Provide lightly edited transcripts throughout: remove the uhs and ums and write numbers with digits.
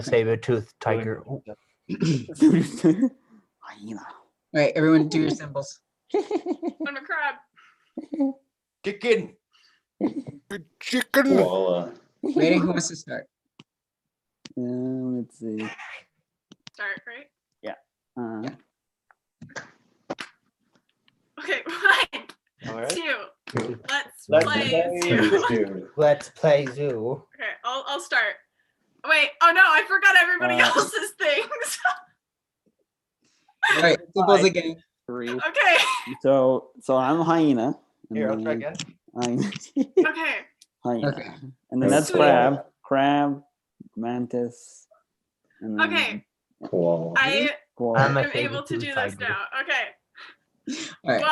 A saber-toothed tiger. Hyena. All right, everyone do your symbols. I'm a crab. Chicken. Chicken. Koala. Ready? Who wants to start? Let's see. Start, right? Uh, Okay, 1, All right. 2. Let's Let's play play zoo. zoo. Let's play zoo. Okay, I'll start. Wait, oh no, I forgot everybody else's things. All right, symbols again. 3. Okay, So I'm hyena. and Here, I'll try then again. Hyena. okay. Hyena. Okay. And then that's Sweet. crab, mantis. And then Okay, Koala. I koala. I'm a am able to do saber-toothed this tiger. now. Okay, All right.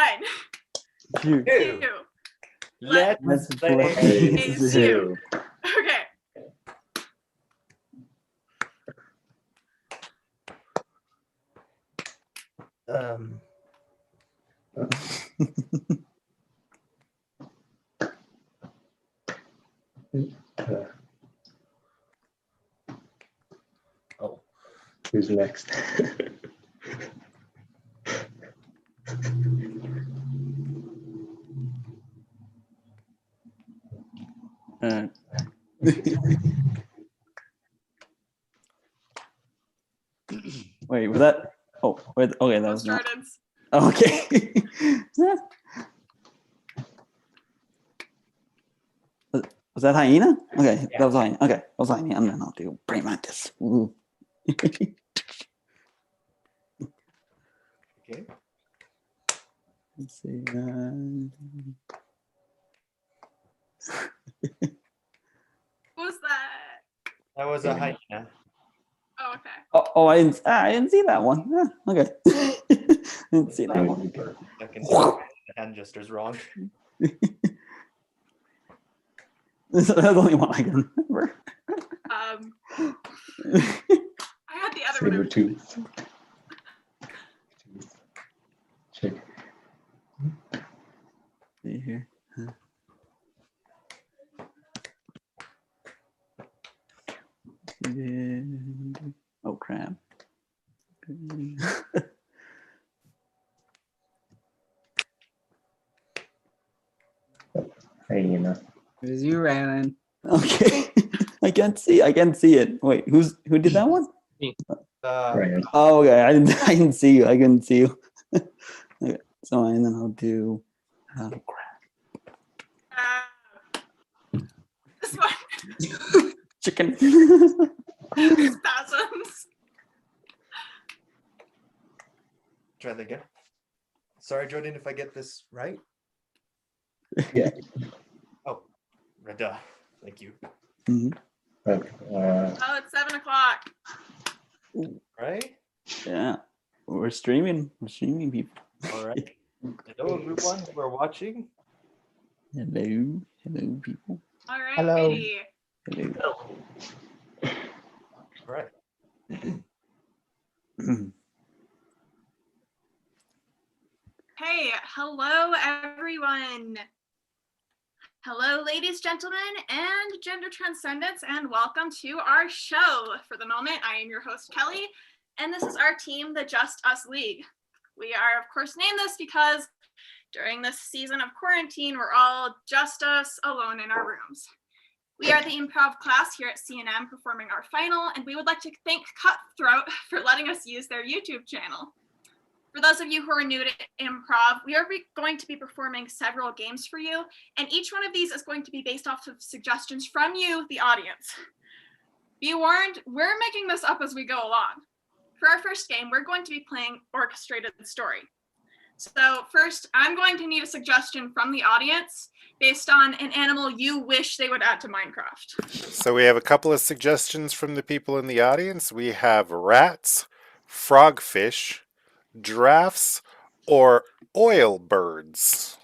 1, Two. 2. Let's Let's play play zoo. Zoo. Okay. Um. Oh. Who's next? Wait, was that? Oh, wait. Okay, that Who was not. started? Okay. Was that hyena? Okay, Yeah. that was hyena. Okay, that was hyena. And then I'll do praying mantis. Ooh. Okay. Let's see. Who's that? That was a hyena. Oh, okay. I didn't see that one. Yeah, okay. Didn't see that one. Second the hand gesture's wrong. That's the only one I can remember. I had the other one. Saber tooth. Chicken. See here. Oh, crap. Hyena. There's you, Rylan. Okay. I can't see it. Wait, who did that one? Right. Oh, okay. I didn't see you. I couldn't see you. Okay. So and then I'll do crap. This one. Chicken. Spasms. Try that again. Sorry, Jordan, if I get this right. Yeah. Oh, duh. Thank you. Mhm. Okay. Oh, it's 7 o'clock. Right? Yeah. We're streaming people. All right. Hello, everyone who are watching. Hello people. All right, Hello. Katie. Hello. All right. Hey, hello, everyone. Hello, ladies, gentlemen, and gender transcendents, and welcome to our show. For the moment, I am your host, Kelly, and this is our team, the Just Us League. We are, of course, named this because during this season of quarantine, we're all just us alone in our rooms. We are the improv class here at C&M performing our final, and we would like to thank Cutthroat for letting us use their YouTube channel. For those of you who are new to improv, we are going to be performing several games for you, and each one of these is going to be based off of suggestions from you, the audience. Be warned, we're making this up as we go along. For our first game, we're going to be playing Orchestrated Story. So first, I'm going to need a suggestion from the audience based on an animal you wish they would add to Minecraft. So we have a couple of suggestions from the people in the audience. We have rats, frogfish, giraffes, or oil birds.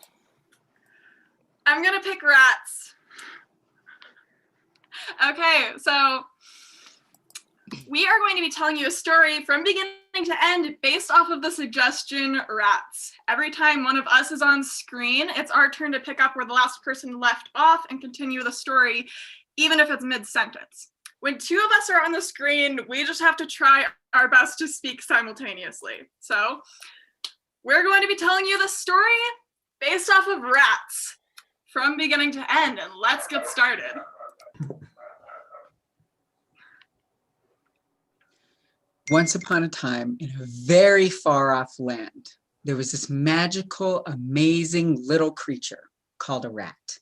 I'm gonna pick rats. Okay, so we are going to be telling you a story from beginning to end based off of the suggestion rats. Every time one of us is on screen, it's our turn to pick up where the last person left off and continue the story, even if it's mid-sentence. when two of us are on the screen, we just have to try our best to speak simultaneously. So we're going to be telling you the story based off of rats from beginning to end, and let's get started. Once upon a time, in a very far off land, there was this magical, amazing little creature called a rat.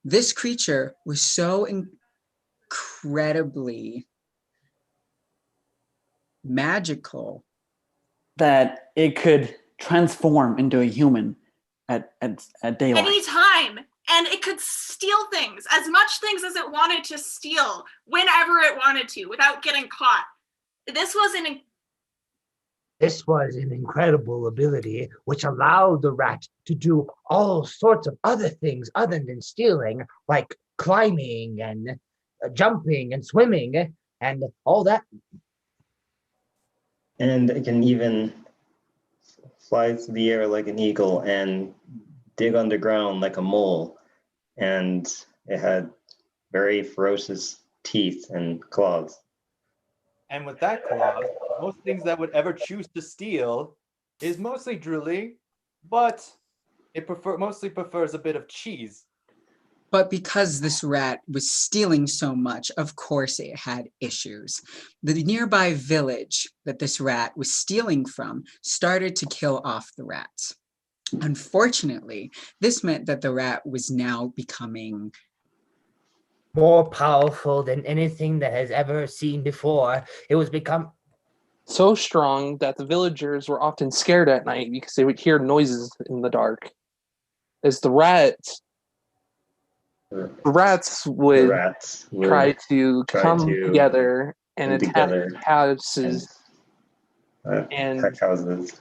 This creature was so incredibly magical that it could transform into a human at daylight. Anytime. And it could steal things, as much things as it wanted to steal, whenever it wanted to, without getting caught. This was an incredible ability which allowed the rat to do all sorts of other things other than stealing, like climbing and jumping and swimming and all that. And it can even fly through the air like an eagle and dig underground like a mole. And it had very ferocious teeth and claws. And with that clause, most things that would ever choose to steal is mostly drooling, but it mostly prefers a bit of cheese. But because this rat was stealing so much, of course it had issues. The nearby village that this rat was stealing from started to kill off the rats. Unfortunately, this meant that the rat was now becoming more powerful than anything that has ever seen before. It was become so strong that the villagers were often scared at night because they would hear noises in the dark. As the rats would try to come together and attack houses and houses.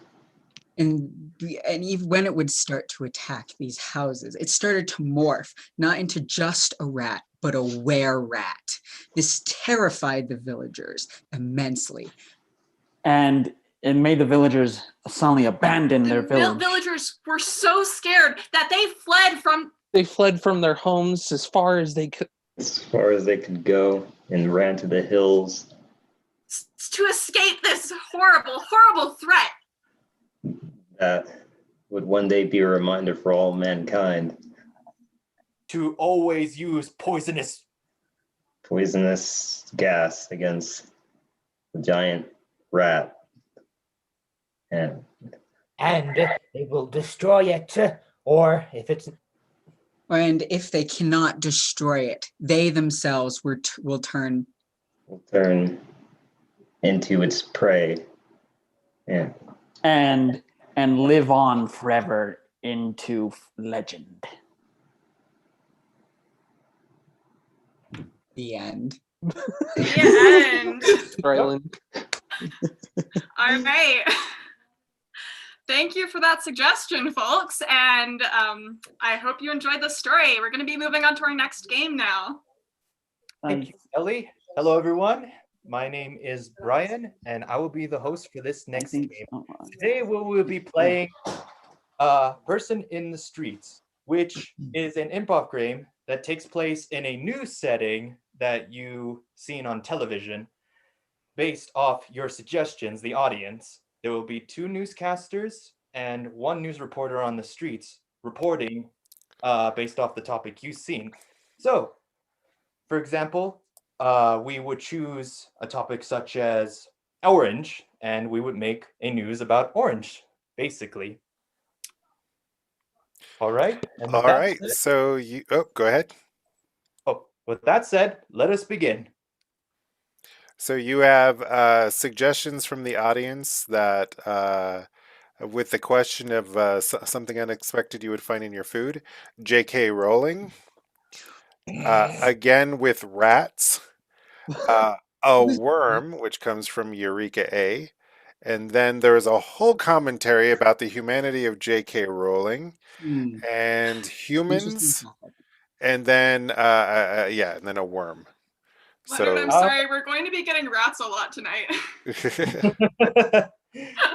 And even when it would start to attack these houses, it started to morph, not into just a rat, but a were-rat. This terrified the villagers immensely. And it made the villagers suddenly abandon their village. Villagers were so scared that they fled from their homes as far as they could. As far as they could go, and ran to the hills. To escape this horrible, horrible threat. That would one day be a reminder for all mankind. To always use poisonous gas against the giant rat. And they will destroy it, or if it's... And if they cannot destroy it, they themselves will turn into its prey. Yeah. And live on forever into legend. The end. The end. Ryland. All right. Thank you for that suggestion, folks. And I hope you enjoyed the story. We're going to be moving on to our next game now. Thank you, Ellie. Hello, everyone. My name is Brian, and I will be the host for this next game. Today, we will be playing Person in the Streets, which is an improv game that takes place in a news setting that you've seen on television based off your suggestions, the audience. There will be 2 newscasters and 1 news reporter on the streets reporting based off the topic you've seen. So, for example, we would choose a topic such as orange, and we would make a news about orange, basically. All right. All right. So go ahead. Oh, with that said, let us begin. So you have suggestions from the audience that with the question of something unexpected you would find in your food, J.K. Rowling. Again with rats, a worm, which comes from Eureka A. And then there's a whole commentary about the humanity of J.K. Rowling and humans, and then and then a worm. Leonard, I'm sorry, we're going to be getting rats a lot tonight.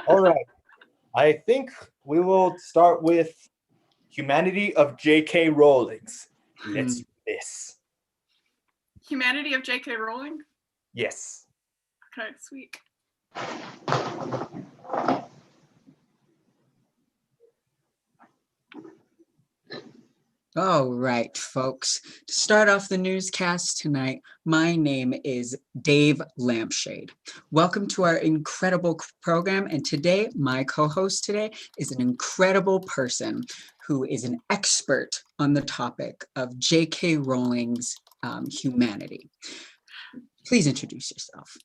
All right. I think we will start with humanity of J.K. Rowling's. Let's do this. Humanity of J.K. Rowling? Yes. Okay, sweet. All right, folks. To start off the newscast tonight, my name is Dave Lampshade. Welcome to our incredible program. And today, my co-host today is an incredible person who is an expert on the topic of J.K. Rowling's humanity. Please introduce yourself.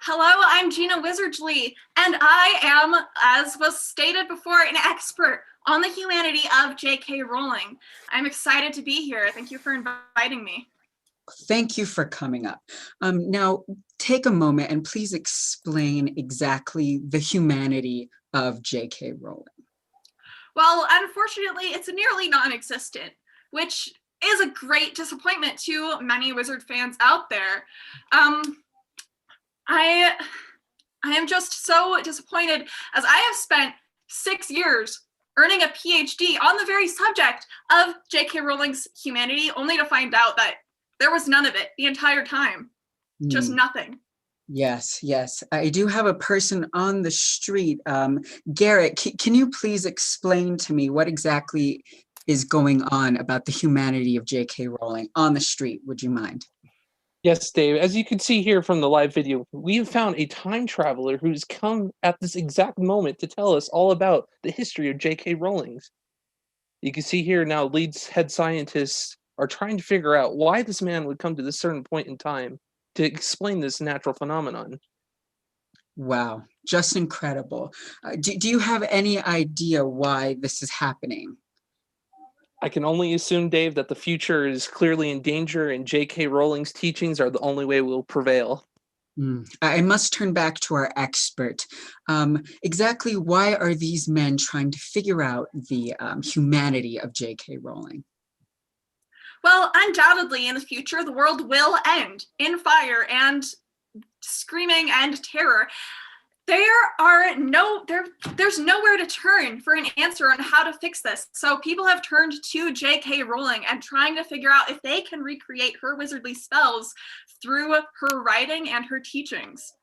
Hello, I'm Gina Wizardly, and I am, as was stated before, an expert on the humanity of J.K. Rowling. I'm excited to be here. Thank you for inviting me. Thank you for coming up. Now, take a moment and please explain exactly the humanity of J.K. Rowling. Well, unfortunately, it's nearly non-existent, which is a great disappointment to many Wizard fans out there. I am just so disappointed, as I have spent 6 years earning a PhD on the very subject of J.K. Rowling's humanity, only to find out that there was none of it the entire time. Just nothing. Yes, yes. I do have a person on the street. Garrett, can you please explain to me what exactly is going on about the humanity of J.K. Rowling on the street? Would you mind? Yes, Dave. As you can see here from the live video, we have found a time traveler who's come at this exact moment to tell us all about the history of J.K. Rowling's. You can see here now head scientists are trying to figure out why this man would come to this certain point in time to explain this natural phenomenon. Wow, just incredible. Do you have any idea why this is happening? I can only assume, Dave, that the future is clearly in danger and J.K. Rowling's teachings are the only way we'll prevail. I must turn back to our expert. Exactly why are these men trying to figure out the humanity of J.K. Rowling? Well, undoubtedly, in the future, the world will end in fire and screaming and terror. There's nowhere to turn for an answer on how to fix this. So people have turned to J.K. Rowling and trying to figure out if they can recreate her wizardly spells through her writing and her teachings.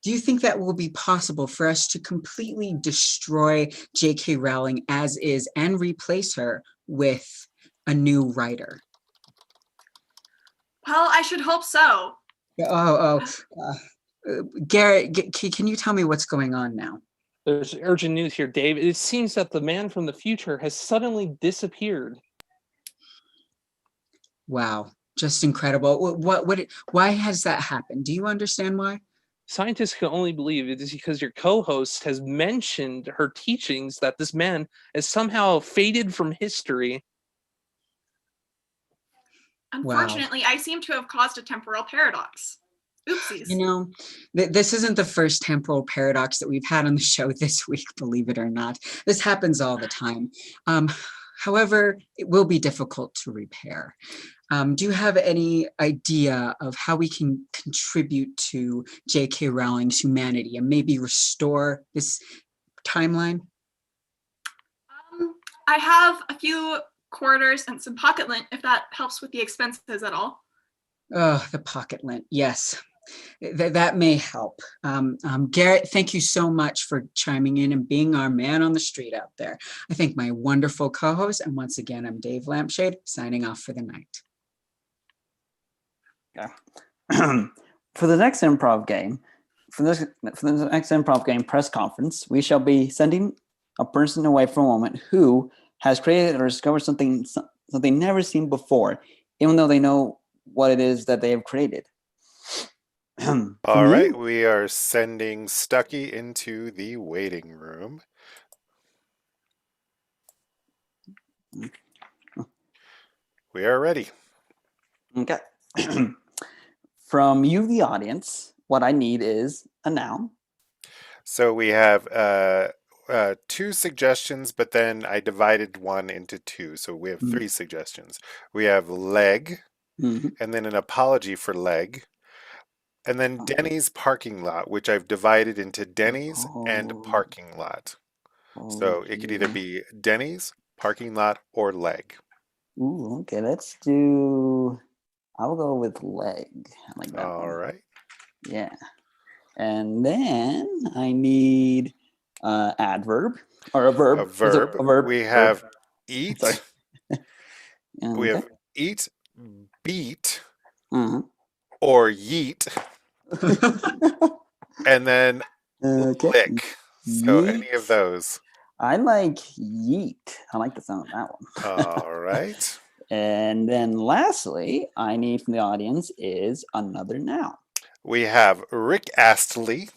Do you think that will be possible for us to completely destroy J.K. Rowling as is and replace her with a new writer? Well, I should hope so. Garrett, can you tell me what's going on now? There's urgent news here, Dave. It seems that the man from the future has suddenly disappeared. Wow, just incredible. Why has that happened? Do you understand why? Scientists can only believe it is because your co-host has mentioned her teachings that this man has somehow faded from history. Unfortunately, wow. I seem to have caused a temporal paradox. Oopsies. You know, this isn't the first temporal paradox that we've had on the show this week, believe it or not. This happens all the time. However, it will be difficult to repair. Do you have any idea of how we can contribute to J.K. Rowling's humanity and maybe restore this timeline? I have a few quarters and some pocket lint, if that helps with the expenses at all. Oh, the pocket lint, yes. That may help. Garrett, thank you so much for chiming in and being our man on the street out there. I thank my wonderful co-host, and once again, I'm Dave Lampshade, signing off for the night. Okay. For the next improv game, press conference, we shall be sending a person away for a moment who has created or discovered something never seen before, even though they know what it is that they have created. All right, we are sending Stucky into the waiting room. We are ready. Okay. From you, the audience, what I need is a noun. So we have 2 suggestions, but then I divided one into 2. So we have 3 suggestions. We have leg, and then an apology for leg. And then Denny's parking lot, which I've divided into Denny's and parking lot. So it could either be Denny's, parking lot, or leg. Ooh, okay, let's do I will go with leg. I like that All one. right. Yeah. And then I need adverb or a verb. A Is there verb. a verb? We Verb? have Sorry. eat. We Okay. have eat, beat, Uh-huh. or yeet, and then Okay. lick. So any of Yeet. those. I like yeet. I like the sound of that one. All right. And then lastly, I need from the audience is another noun. We have Rick Astley,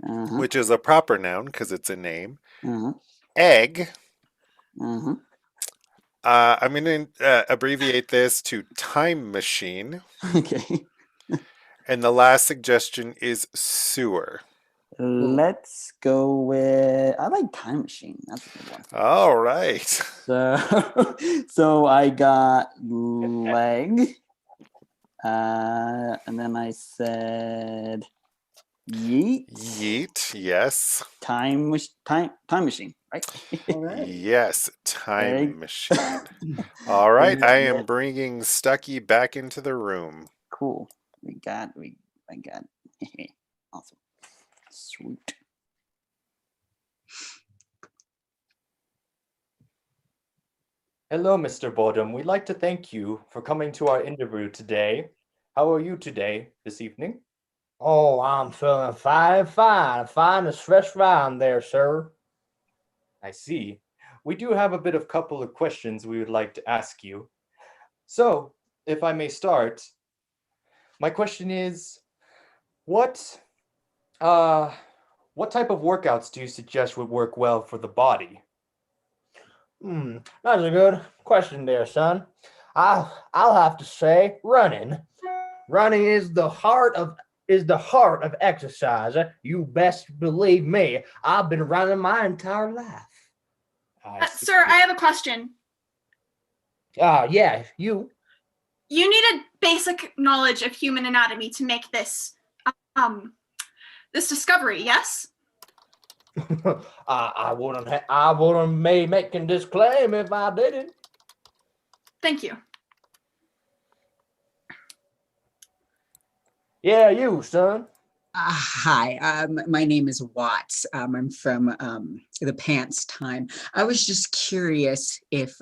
Uh-huh. which is a proper noun because it's a name. Uh-huh. Egg. Uh-huh. I'm going to abbreviate this to time machine. Okay. And the last suggestion is sewer. Let's go with I like time machine. That's a good one. All right. So I got leg. And then I said yeet. Yeet, yes. Time machine, right? All right. Yes, time Egg. machine. All right, I am Yeah. bringing Stucky back into the room. Cool. I got awesome. Sweet. Hello, Mr. Bodum. We'd like to thank you for coming to our interview today. How are you today, this evening? Oh, I'm feeling fine as fresh wine there, sir. I see. We do have a bit of couple of questions we would like to ask you. So, if I may start, my question is, what type of workouts do you suggest would work well for the body? That's a good question there, son. I'll have to say running. Running is the heart of exercise. You best believe me. I've been running my entire life. Sir, I have a question. Yeah, you. You needed basic knowledge of human anatomy to make this this discovery, yes? I wouldn't be making this claim if I didn't. Thank you. Yeah, you, son. Hi, my name is Watts. I'm from the Pants Time. I was just curious if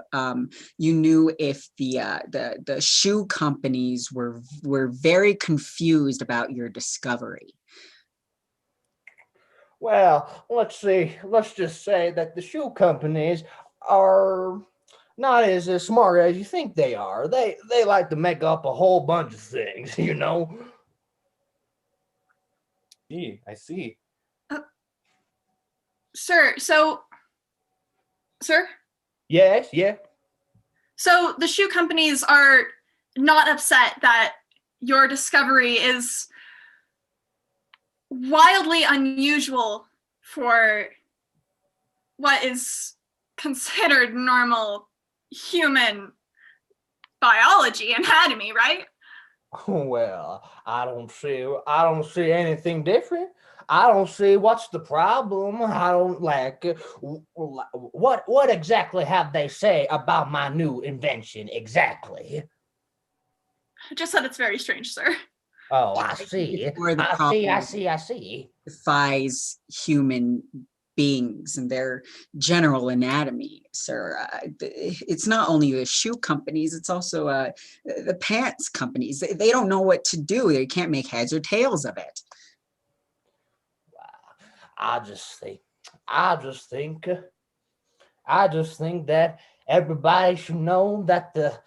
you knew if the shoe companies were very confused about your discovery. Well, let's see. Let's just say that the shoe companies are not as smart as you think they are. They like to make up a whole bunch of things, you know. I see. Sir, sir? Yes, yeah. So the shoe companies are not upset that your discovery is wildly unusual for what is considered normal human biology, anatomy, right? Well, I don't see anything different. I don't see what's the problem. I don't like what exactly have they say about my new invention exactly? Just that it's very strange, sir. Oh, I see. Where the I problem see. defies human beings and their general anatomy, sir. It's not only the shoe companies, it's also the pants companies. They don't know what to do. They can't make heads or tails of it. I just think that everybody should know that the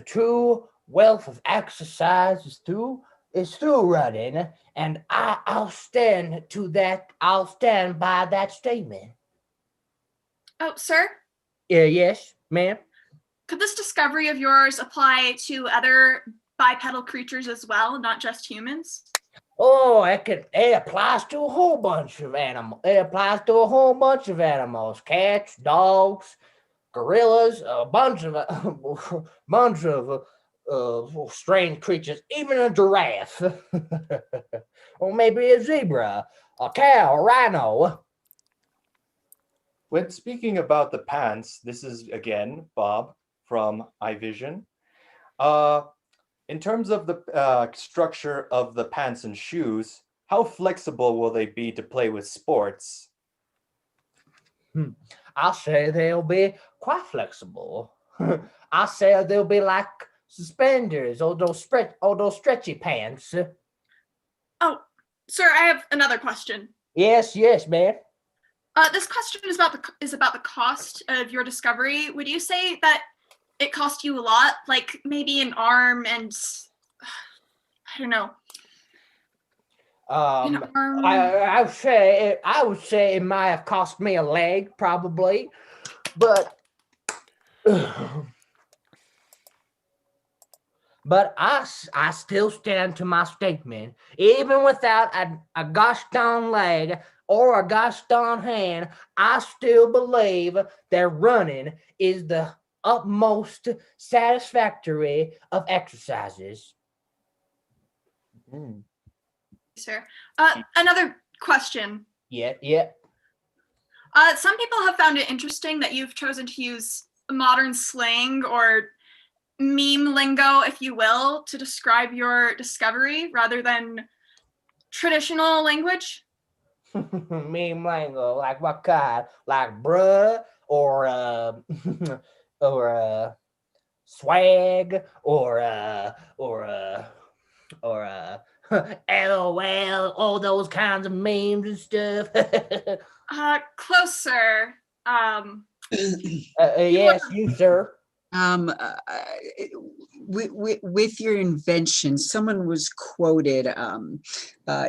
true wealth of exercise is through running, and I'll stand to that. I'll stand by that statement. Oh, sir? Yes, ma'am. Could this discovery of yours apply to other bipedal creatures as well, not just humans? Oh, it applies to a whole bunch of animals. It applies to a whole bunch of animals: cats, dogs, gorillas, a bunch of strange creatures, even a giraffe, or maybe a zebra, a cow, a rhino. When speaking about the pants, this is again Bob from iVision. in terms of the structure of the pants and shoes, how flexible will they be to play with sports? I'll say they'll be quite flexible. I'll say they'll be like suspenders or those stretchy pants. Oh, sir, I have another question. Yes, ma'am. This question is about the cost of your discovery. Would you say that it cost you a lot, like maybe an arm and I don't know. An arm. I would say it might have cost me a leg, probably, but I still stand to my statement. Even without a gosh darn leg or a gosh darn hand, I still believe that running is the utmost satisfactory of exercises. Sir, another question. Yeah. Some people have found it interesting that you've chosen to use modern slang or meme lingo, if you will, to describe your discovery rather than traditional language. Meme lingo, like what kind? Like bruh or or swag or LOL, all those kinds of memes and stuff. Closer. Yes, you sir. With your invention, someone was quoted,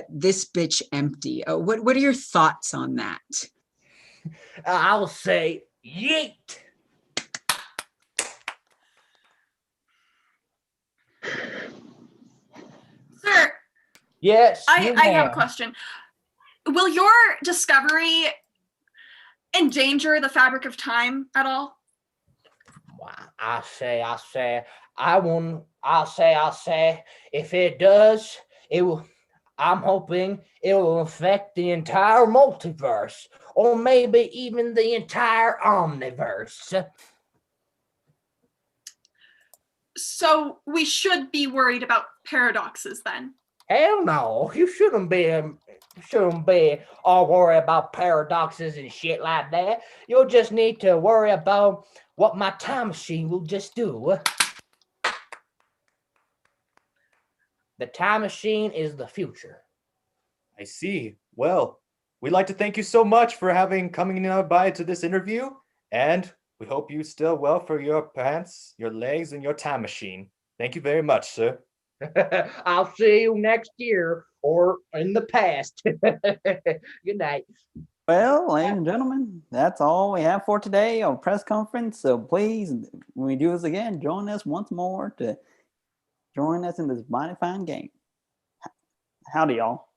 "This bitch empty." What are your thoughts on that? I'll say yeet. Sir. Yes. I have a question. Will your discovery endanger the fabric of time at all? I'll say, if it does, it will. I'm hoping it will affect the entire multiverse, or maybe even the entire omniverse. So we should be worried about paradoxes then. Hell no, you shouldn't be all worried about paradoxes and shit like that. You'll just need to worry about what my time machine will just do. The time machine is the future. I see. Well, we'd like to thank you so much for coming by to this interview, and we hope you still well for your pants, your legs, and your time machine. Thank you very much, sir. I'll see you next year or in the past. Good night. Well, ladies and gentlemen, that's all we have for today on press conference. So please, when we do this again, join us once more to join us in this mighty fine game. Howdy, y'all.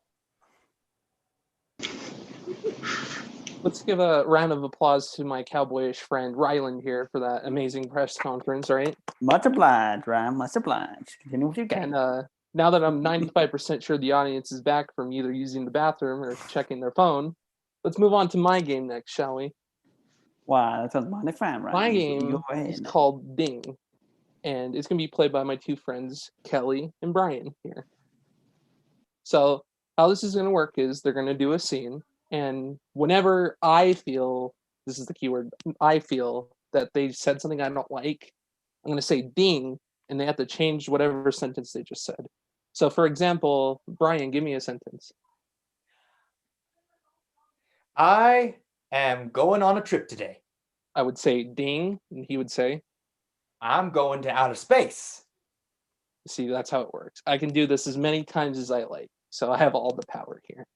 Let's give a round of applause to my cowboyish friend Ryland here for that amazing press conference, right? Much obliged, Ryan. Much obliged. Continue with your game. And now that I'm 95% sure the audience is back from either using the bathroom or checking their phone, let's move on to my game next, shall we? Wow, that sounds mighty fine, Ryan. My game is called Ding, and it's going to be played by my two friends, Kelly and Brian here. So how this is going to work is they're going to do a scene, and whenever I feel, this is the keyword, I feel that they said something I don't like, I'm going to say ding, and they have to change whatever sentence they just said. So for example, Brian, give me a sentence. I am going on a trip today. I would say ding, and he would say, I'm going to outer space. See, that's how it works. I can do this as many times as I like, so I have all the power here.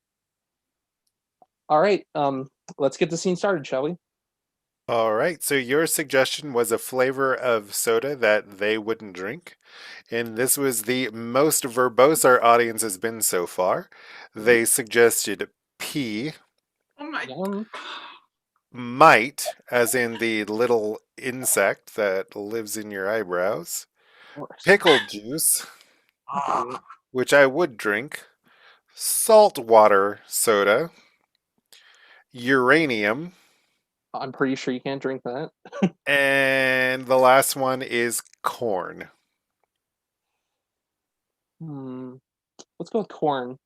All right, let's get the scene started, shall we? All right, so your suggestion was a flavor of soda that they wouldn't drink, and this was the most verbose our audience has been so far. They suggested pea. Oh my. Mite, as in the little insect that lives in your eyebrows. Pickle juice, which I would drink. Salt water soda. Uranium. I'm pretty sure you can't drink that. And the last one is corn. Let's go with corn.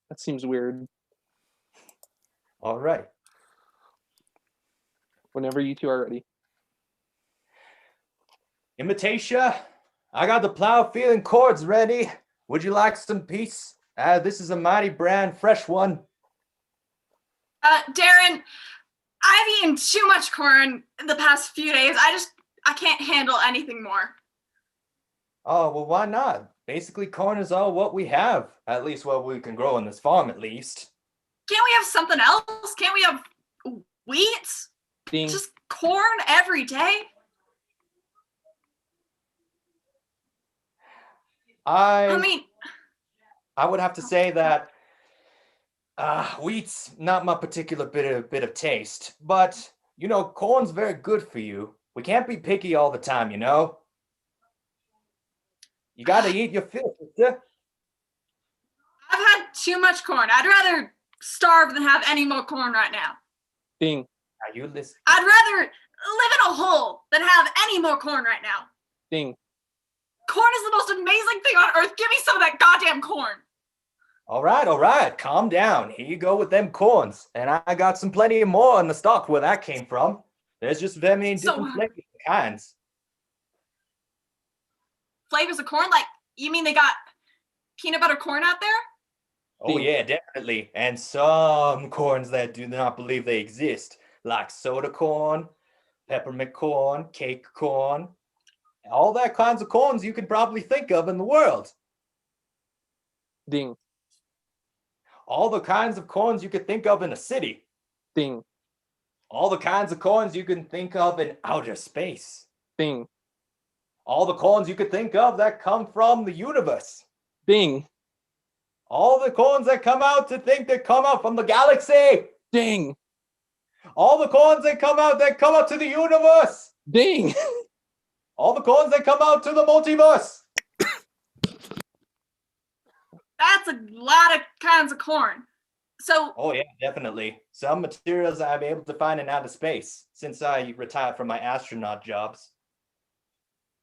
That seems weird. All right. Whenever you two are ready. Imitatia, I got the plow feeling cords ready. Would you like some peace? This is a mighty brand, fresh one. Darren, I've eaten too much corn in the past few days. I can't handle anything more. Oh, well, why not? Basically, corn is all what we have. At least what we can grow on this farm, at least. Can't we have something else? Can't we have wheat? Ding. Just corn every day? I mean, I would have to say that wheat's not my particular bit of taste, but you know, corn's very good for you. We can't be picky all the time, you know. You got to eat your fill, sister. I've had too much corn. I'd rather starve than have any more corn right now. Ding. Are you listening? I'd rather live in a hole than have any more corn right now. Ding. Corn is the most amazing thing on earth. Give me some of that goddamn corn. All right. Calm down. Here you go with them corns. And I got some plenty more in the stock where that came from. There's just very many different flavors and kinds. Flavors of corn? Like, you mean they got peanut butter corn out there? Oh, yeah, definitely. And some corns that do not believe they exist, like soda corn, peppermint corn, cake corn, all that kinds of corns you could probably think of in the world. Ding. All the kinds of corns you could think of in a city. Ding. All the kinds of corns you can think of in outer space. Ding. All the corns you could think of that come from the universe. Ding. All the corns that come out from the galaxy. Ding. All the corns that come out to the universe. Ding. All the corns that come out to the multiverse. That's a lot of kinds of corn. So. Oh yeah, definitely. Some materials I'm able to find in outer space since I retired from my astronaut jobs.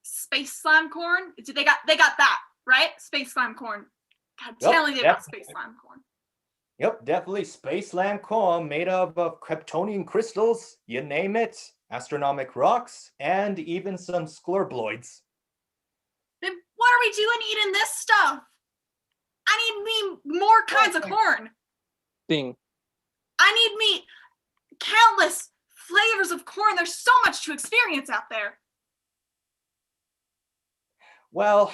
Space slime corn? They got that, right? Space slime corn. God, tell me they got space slime corn. Yep, definitely space slime corn made of Kryptonian crystals, you name it, astronomic rocks, and even some sclerbloids. Then what are we doing eating this stuff? I need me more kinds of corn. Ding. I need me countless flavors of corn. There's so much to experience out there. Well,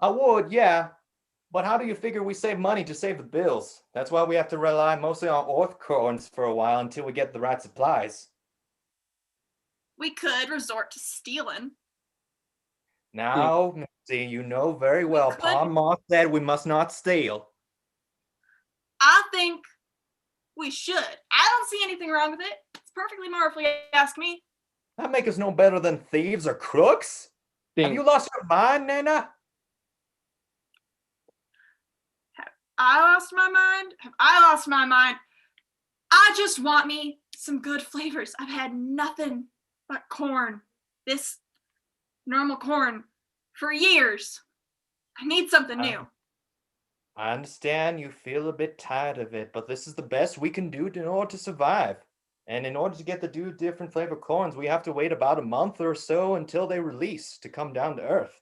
I would, yeah. But how do you figure we save money to save the bills? That's why we have to rely mostly on earth corns for a while until we get the right supplies. We could resort to stealing. Now, see, you know very well, Palm Moss said we must not steal. I think we should. I don't see anything wrong with it. It's perfectly moral if you ask me. That make us no better than thieves or crooks? Ding. Have you lost your mind, Nana? I lost my mind? Have I lost my mind? I just want me some good flavors. I've had nothing but corn. This normal corn for years. I need something new. I understand you feel a bit tired of it, but this is the best we can do in order to survive. And in order to get the different flavor corns, we have to wait about a month or so until they release to come down to Earth.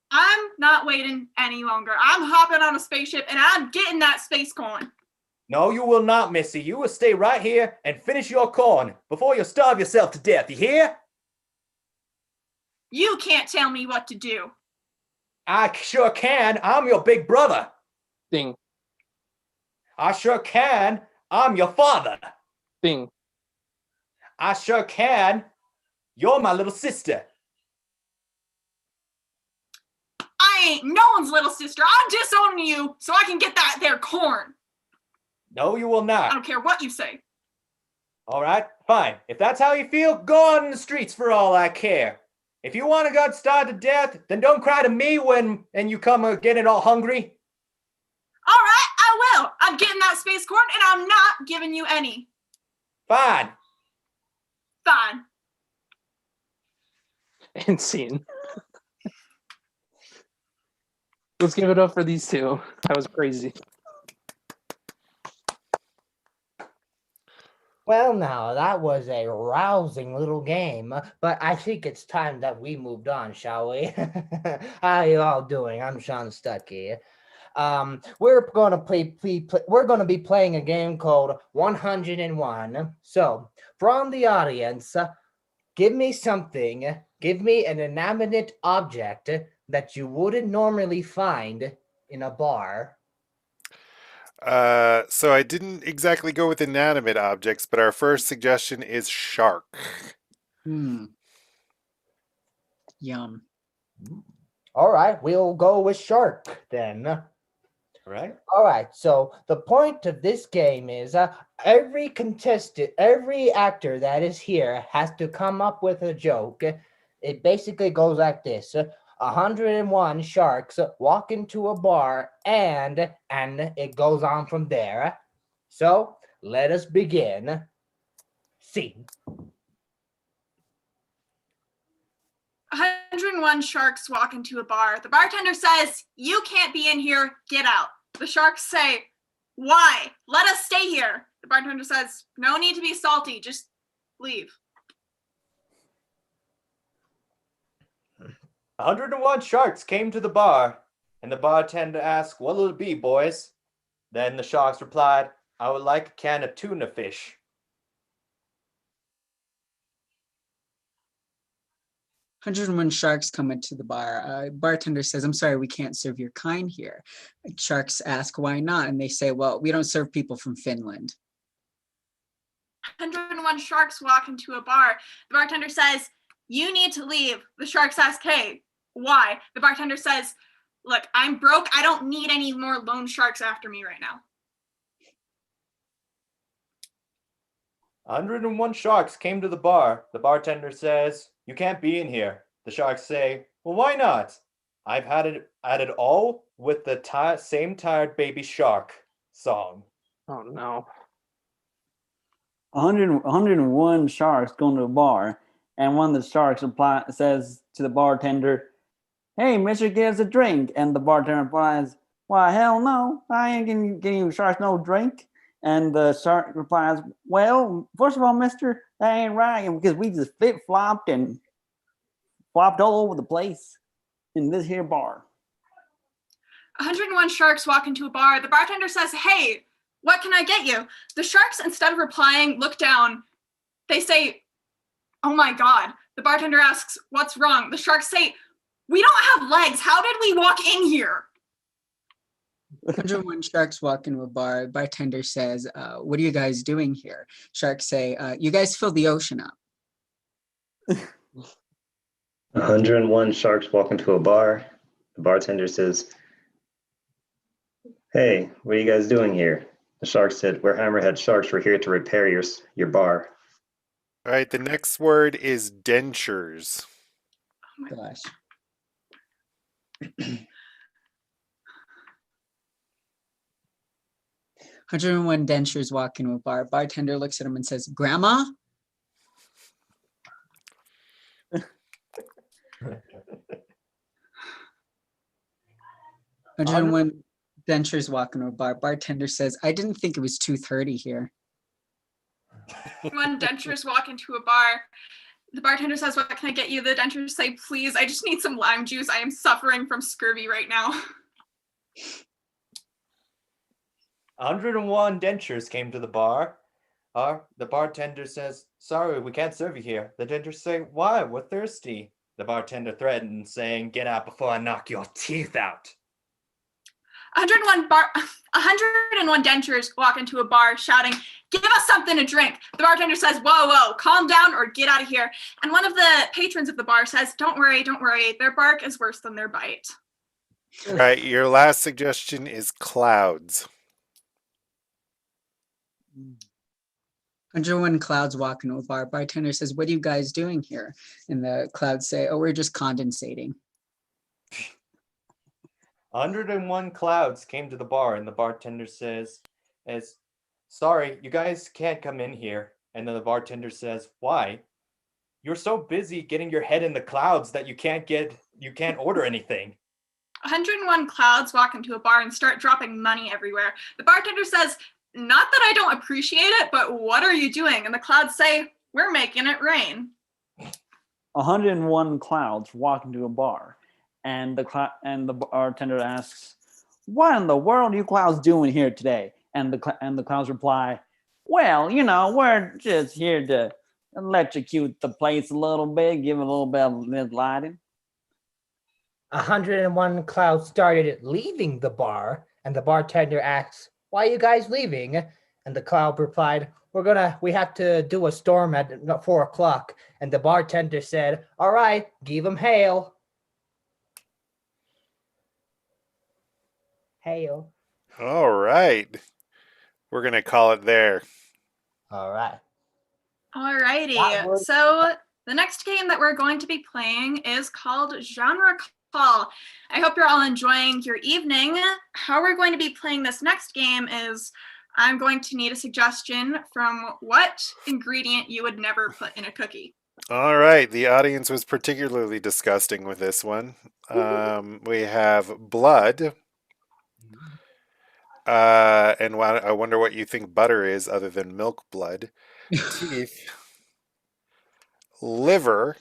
I'm not waiting any longer. I'm hopping on a spaceship and I'm getting that space corn. No, you will not, Missy. You will stay right here and finish your corn before you starve yourself to death. You hear? You can't tell me what to do. I sure can. I'm your big brother. Ding. I sure can. I'm your father. Ding. I sure can. You're my little sister. I ain't no one's little sister. I'm disowning you so I can get that there corn. No, you will I not. don't care what you say. All right, fine. If that's how you feel, go out in the streets for all I care. If you want to get starved to death, then don't cry to me when you come getting all hungry. All right, I will. I'm getting that space corn and I'm not giving you any. Fine. Fine. And scene. Let's give it up for these two. That was crazy. Well, now that was a rousing little game, but I think it's time that we moved on, shall we? How you all doing? I'm Sean Stuckey. We're gonna we're gonna be playing a game called 101. So, from the audience, give me something. Give me an inanimate object that you wouldn't normally find in a bar. So I didn't exactly go with inanimate objects, but our first suggestion is shark. Yum. All right, we'll go with shark then. Right? All right, so the point of this game is every contestant, every actor that is here has to come up with a joke. It basically goes like this: 101 sharks walk into a bar, and it goes on from there. So let us begin. Scene. 101 sharks walk into a bar. The bartender says, "You can't be in here, get out." The sharks say, "Why? Let us stay here." The bartender says, "No need to be salty, just leave." 101 sharks came to the bar, and the bartender asked, "What'll it be, boys?" Then the sharks replied, "I would like a can of tuna fish." 101 sharks come into the bar. Bartender says, "I'm sorry, we can't serve your kind here." Sharks ask, "Why not?" And they say, "Well, we don't serve people from Finland." 101 sharks walk into a bar. The bartender says, "You need to leave." The sharks ask, "Hey, why?" The bartender says, "Look, I'm broke. I don't need any more lone sharks after me right now." 101 sharks came to the bar. The bartender says, "You can't be in here." The sharks say, "Well, why not? I've had it at it all with the same tired baby shark song." Oh no. 101 sharks going to a bar, and one of the sharks says to the bartender, "Hey, mister, give us a drink." And the bartender replies, "Why, hell no, I ain't getting you sharks no drink." And the shark replies, "Well, first of all, mister, that ain't right, because we just flip-flopped and flopped all over the place in this here bar." 101 sharks walk into a bar. The bartender says, "Hey, what can I get you?" The sharks, instead of replying, look down. They say, "Oh my God." The bartender asks, "What's wrong?" The sharks say, "We don't have legs. How did we walk in here?" 101 sharks walk into a bar. Bartender says, "What are you guys doing here?" Sharks say, "You guys fill the ocean up." 101 sharks walk into a bar. The bartender says, "Hey, what are you guys doing here?" The shark said, "We're hammerhead sharks. We're here to repair your bar." All right, the next word is dentures. Gosh. 101 dentures walk into a bar. Bartender looks at him and says, "Grandma?" 101 dentures walk into a bar. Bartender says, "I didn't think it was 2:30 here." When dentures walk into a bar, the bartender says, "What can I get you?" The dentures say, "Please, I just need some lime juice. I am suffering from scurvy right now." 101 dentures came to the bar. The bartender says, "Sorry, we can't serve you here." The dentures say, "Why? We're thirsty." The bartender threatens, saying, "Get out before I knock your teeth out." 101 dentures walk into a bar shouting, "Give us something to drink." The bartender says, "Whoa, calm down or get out of here." And one of the patrons of the bar says, "Don't worry, their bark is worse than their bite." All right, your last suggestion is clouds. 101 clouds walk into a bar. Bartender says, "What are you guys doing here?" And the clouds say, "Oh, we're just condensating." 101 clouds came to the bar, and the bartender says, "Sorry, you guys can't come in here." And then the bartender says, "Why?" "You're so busy getting your head in the clouds that you can't order anything." 101 clouds walk into a bar and start dropping money everywhere. The bartender says, "Not that I don't appreciate it, but what are you doing?" And the clouds say, "We're making it rain." 101 clouds walk into a bar, and the bartender asks, "What in the world are you clouds doing here today?" And the clouds reply, "Well, we're just here to electrocute the place a little bit, give it a little bit of lighting." 101 clouds started leaving the bar, and the bartender asks, "Why are you guys leaving?" And the cloud replied, "We have to do a storm at 4 o'clock." And the bartender said, "All right, give him hail." Hail. All right. We're going to call it there. All right. Alrighty, so the next game that we're going to be playing is called Genre Call. I hope you're all enjoying your evening. How we're going to be playing this next game is I'm going to need a suggestion from what ingredient you would never put in a cookie. All right. The audience was particularly disgusting with this one. We have blood. And I wonder what you think butter is other than milk blood. Teeth. Liver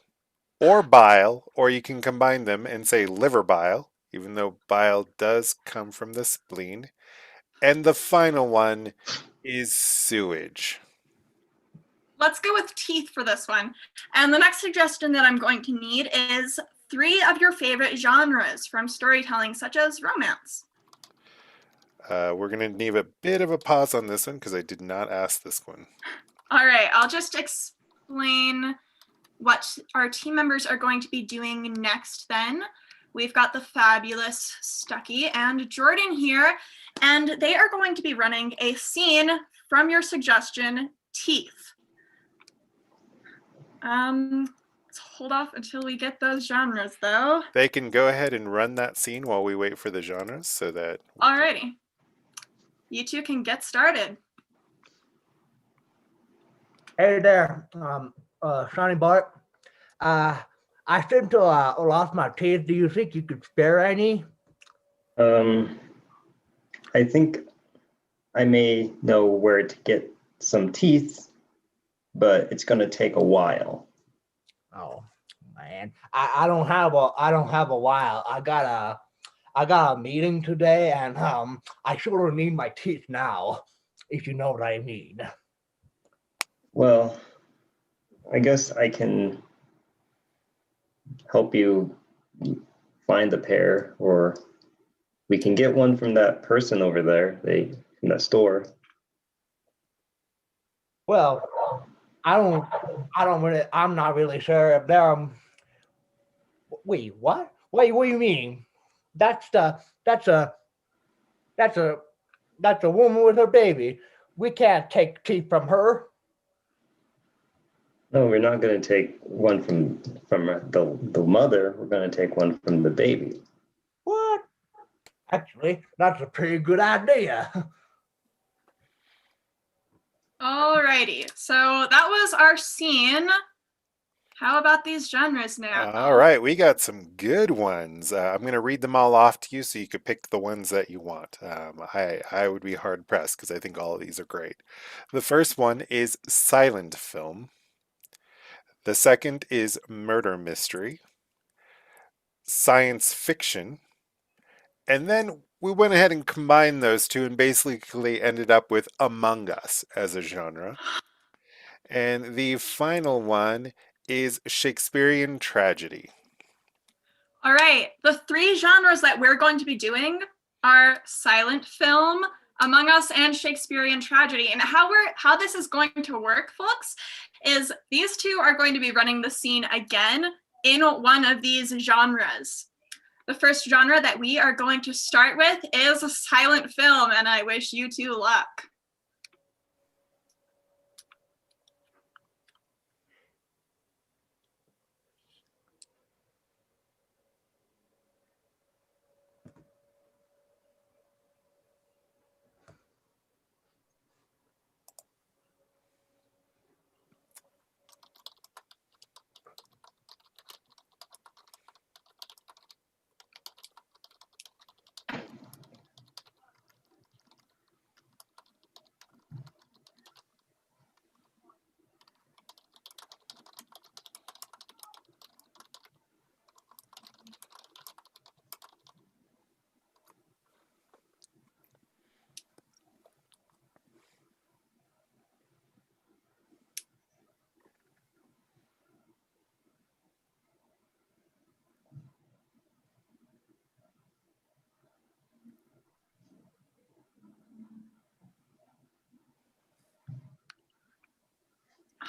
or bile, or you can combine them and say liver bile, even though bile does come from the spleen. And the final one is sewage. Let's go with teeth for this one. And the next suggestion that I'm going to need is 3 of your favorite genres from storytelling, such as romance. We're going to need a bit of a pause on this one because I did not ask this one. All right, I'll just explain what our team members are going to be doing next then. We've got the fabulous Stucky and Jordan here, and they are going to be running a scene from your suggestion, teeth. Let's hold off until we get those genres though. They can go ahead and run that scene while we wait for the genres so that... Alrighty. You two can get started. Hey there, Sonny Bart. I seem to lost my teeth. Do you think you could spare any? I think I may know where to get some teeth, but it's going to take a while. Oh man, I don't have a while. I got a meeting today, and I sort of need my teeth now, if you know what I mean. Well, I guess I can help you find a pair, or we can get one from that person over there, from that store. Well, I'm not really sure if they're. Wait, what? Wait, what do you mean? That's a woman with her baby. We can't take teeth from her. No, we're not going to take one from the mother. We're going to take one from the baby. What? Actually, that's a pretty good idea. Alrighty, so that was our scene. How about these genres now? All right, we got some good ones. I'm going to read them all off to you so you could pick the ones that you want. I would be hard pressed because I think all of these are great. The first one is silent film. The second is murder mystery, science fiction, and then we went ahead and combined those two and basically ended up with Among Us as a genre. And the final one is Shakespearean tragedy. All right, the 3 genres that we're going to be doing are silent film, Among Us, and Shakespearean tragedy. And how this is going to work, folks, is these 2 are going to be running the scene again in one of these genres. The first genre that we are going to start with is a silent film, and I wish you 2 luck.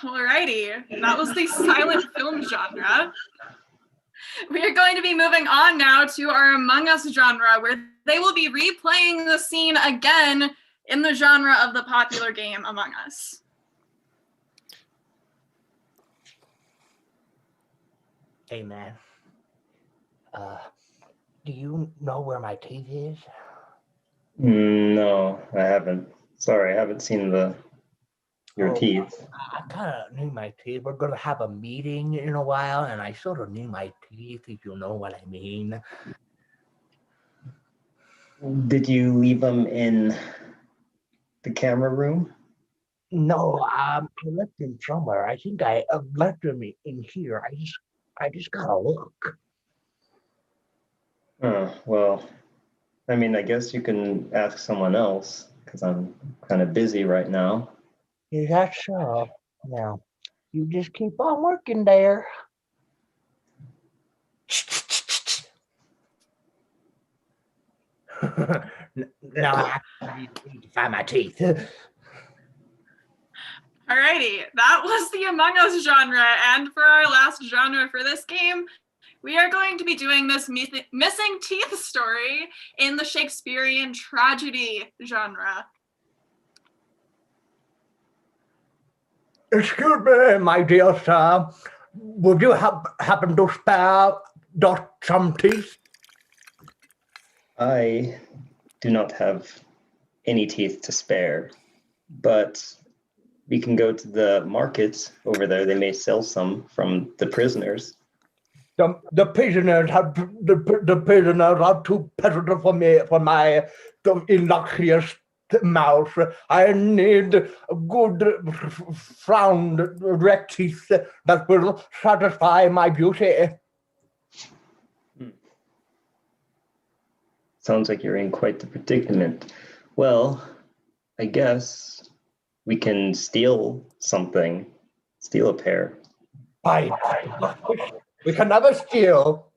Alrighty, that was the silent film genre. We are going to be moving on now to our Among Us genre, where they will be replaying the scene again in the genre of the popular game Among Us. Hey, man. Do you know where my teeth is? No, I haven't. Sorry, I haven't seen your teeth. I kind of need my teeth. We're going to have a meeting in a while, and I sort of need my teeth, if you know what I mean. Did you leave them in the camera room? No, I left them somewhere. I think I left them in here. I just gotta look. Oh, well, I mean, I guess you can ask someone else because I'm kind of busy right now. Is that so? Now, you just keep on working there. No, I need to find my teeth. Alrighty, that was the Among Us genre, and for our last genre for this game, we are going to be doing this missing teeth story in the Shakespearean tragedy genre. Excuse me, my dear sir. Would you happen to spare some teeth? I do not have any teeth to spare, but we can go to the market over there. They may sell some from the prisoners. The prisoners have the prisoners are too peasant for me for my illustrious mouth. I need good round red teeth that will satisfy my beauty. Sounds like you're in quite the predicament. Well, I guess we can steal something, steal a pair. We can never steal.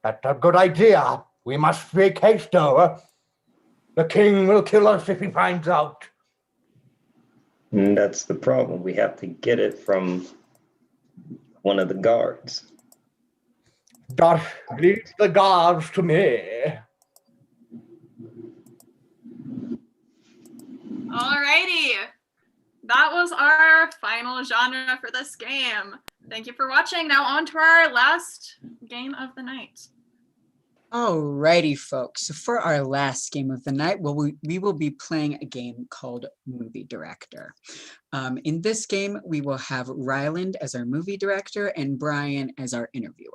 That's a good idea. We must make haste, though. The king will kill us if he finds out. And that's the problem. We have to get it from one of the guards. Just leave the guards to me. Alrighty, that was our final genre for this game. Thank you for watching. Now on to our last game of the night. Alrighty, folks. So for our last game of the night, we will be playing a game called Movie Director. In this game, we will have Ryland as our movie director and Brian as our interviewer.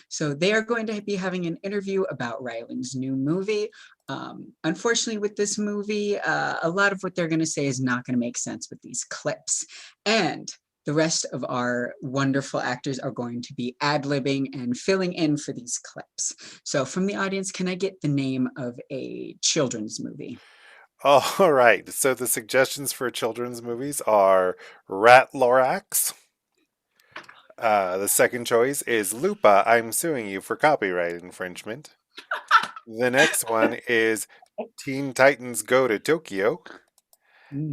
So they are going to be having an interview about Ryland's new movie. Unfortunately, with this movie, a lot of what they're going to say is not going to make sense with these clips. And the rest of our wonderful actors are going to be ad-libbing and filling in for these clips. So from the audience, can I get the name of a children's movie? All right. So the suggestions for children's movies are Rat Lorax. The second choice is Lupa, I'm Suing You for Copyright Infringement. The next one is Teen Titans Go to Tokyo.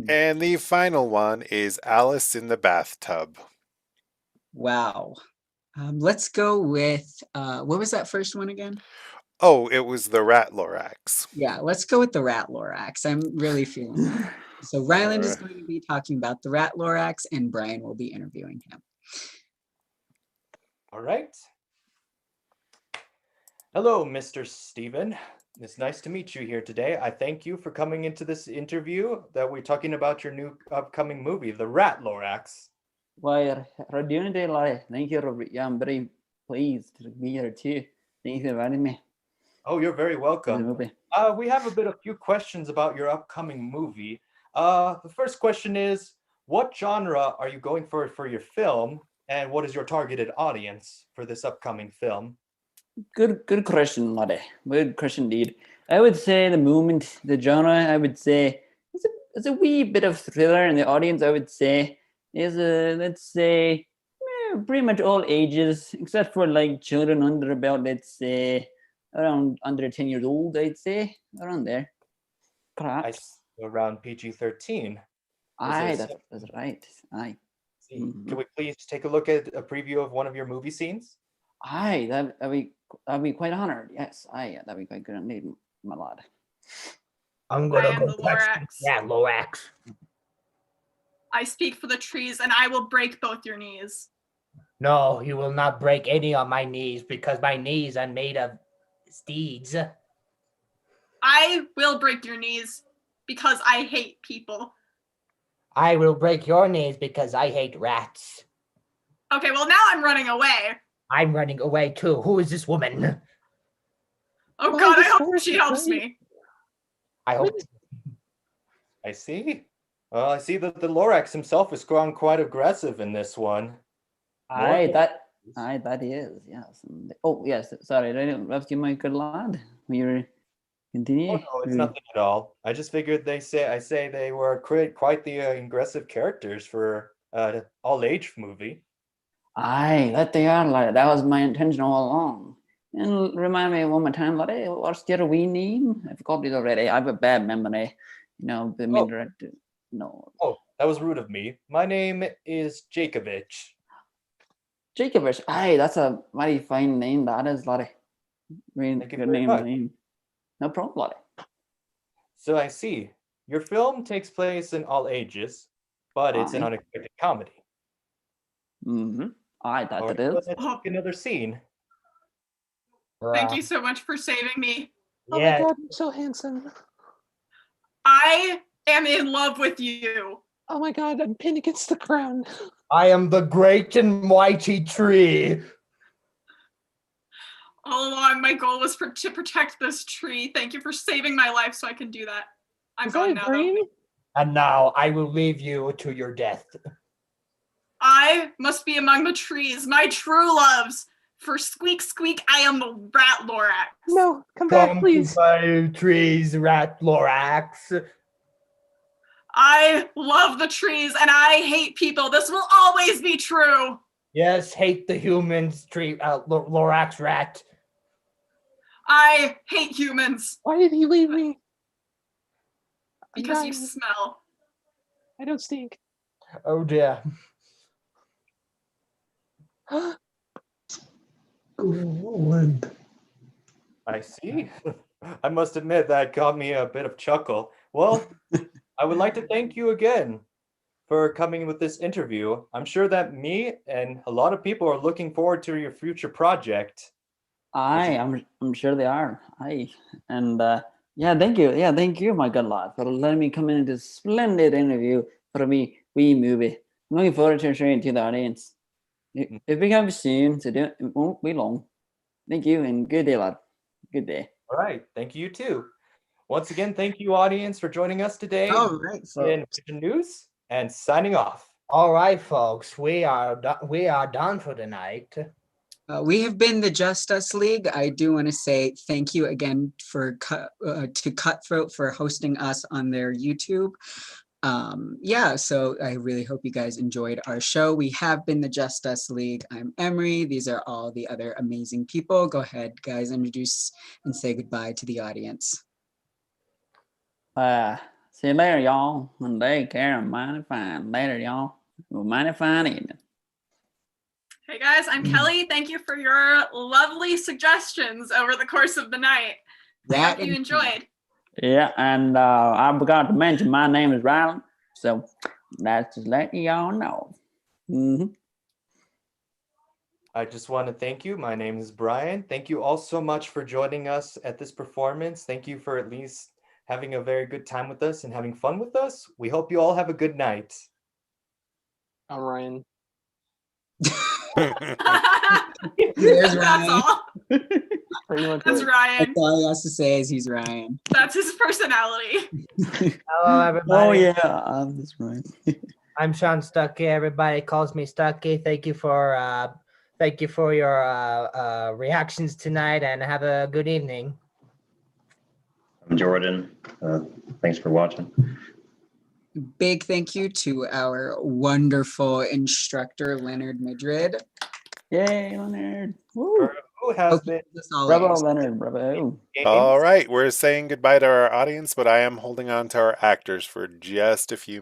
And the final one is Alice in the Bathtub. Wow. Let's go with, what was that first one again? Oh, it was the Rat Lorax. Yeah, let's go with the Rat Lorax. I'm really feeling it. So Ryland is going to be talking about the Rat Lorax and Brian will be interviewing him. All right. Hello, Mr. Steven. It's nice to meet you here today. I thank you for coming into this interview that we're talking about your new upcoming movie, The Rat Lorax. Well, thank you, Robert. Yeah, I'm very pleased to be here too. Thank you for inviting me. Oh, you're very welcome. We have a few questions about your upcoming movie. The first question is, what genre are you going for your film, and what is your targeted audience for this upcoming film? Good question, Lade. Good question indeed. I would say the genre, I would say it's a wee bit of thriller, and the audience, I would say, is let's say pretty much all ages, except for like children under about, let's say, around under 10 years old, I'd say, around there. Perhaps. Around PG-13. Aye, that's right. Aye. Can we please take a look at a preview of one of your movie scenes? Aye, that'd be quite honored. Yes, aye, that'd be quite good indeed, my lad. I'm I gonna am go the touch Lorax. that Lorax. I speak for the trees, and I will break both your knees. No, you will not break any of my knees because my knees are made of steeds. I will break your knees because I hate people. I will break your knees because I hate rats. Okay, well, now I'm running away. I'm running away too. Who is this woman? Oh Why God, I this hope horse she is helps right? me. I hope. I see. Well, I see that the Lorax himself is growing quite aggressive in this one. Aye, that is, yes. Oh, yes, sorry, I interrupted you, my good lad. You're continue. Oh no, it's nothing at all. I just figured I say they were quite the aggressive characters for all age movie. Aye, that they are, laddie. That was my intention all along. And remind me one more time, laddie, what's your wee name? I forgot it already. I have a bad memory. You know, the main director. No. Oh, that was rude of me. My name is Jacobich. Jacobus. Aye, that's a very fine name, that is, laddie. Very Thank you good very much. name. No problem, laddie. So I see. Your film takes place in all ages, but it's an Aye. unexpected comedy. Mm-hmm. Aye, that All it right, is. let's take another scene. Thank you so much for saving me. Oh Yeah. my God, you're so handsome. I am in love with you. Oh my God, I'm pinned against the ground. I am the great and mighty tree. All along, my goal was to protect this tree. Thank you for saving my life so I can do that. I'm Is gone that now, green? though. And now I will leave you to your death. I must be among the trees, my true loves. For squeak, squeak, I am the rat Lorax. No, come back, Come please. to my trees, rat Lorax. I love the trees and I hate people. This will always be true. Yes, hate the humans, tree, Lorax rat. I hate humans Why did he leave me? I'm because you dying. smell. I don't stink. Oh dear. I see. I must admit that got me a bit of chuckle. Well, I would like to thank you again for coming with this interview. I'm sure that me and a lot of people are looking forward to your future project. Aye, I'm sure they are. Aye. And yeah, thank you. Yeah, thank you, my good lad, for letting me come in this splendid interview for me wee movie. I'm looking forward to sharing it to the audience. If we come soon, so it won't be long. Thank you and good day, lad. Good day. All right. Thank you too. Once again, thank you, audience, for joining us today All right, in folks. Vision News and signing off. All right, folks, we are done for the night. We have been the Just Us League. I do want to say thank you again to Cutthroat for hosting us on their YouTube. Yeah, so I really hope you guys enjoyed our show. We have been the Just Us League. I'm Emery. These are all the other amazing people. Go ahead, guys, introduce and say goodbye to the audience. See you later, y'all. And take care. I'm mighty fine. Later, y'all. Mighty fine evening. Hey guys, I'm Kelly. Thank you for your lovely suggestions over the course of the night. I hope you enjoyed. Yeah, and I forgot to mention my name is Rylan, so that's just letting y'all know. I just want to thank you. My name is Brian. Thank you all so much for joining us at this performance. Thank you for at least having a very good time with us and having fun with us. We hope you all have a good night. I'm Ryan. There's That's Ryan. all. Pretty much That's right. Ryan. That's all he has to say is he's Ryan. That's his personality. Hello, everybody. Oh yeah, I'm just right. I'm Sean Stuckey. Everybody calls me Stuckey. Thank you for your reactions tonight, and have a good evening. I'm Jordan. Thanks for watching. Big thank you to our wonderful instructor, Leonard Madrid. Yay, Leonard. Woo. Who has been Bravo, Leonard. Bravo. All right, we're saying goodbye to our audience, but I am holding on to our actors for just a few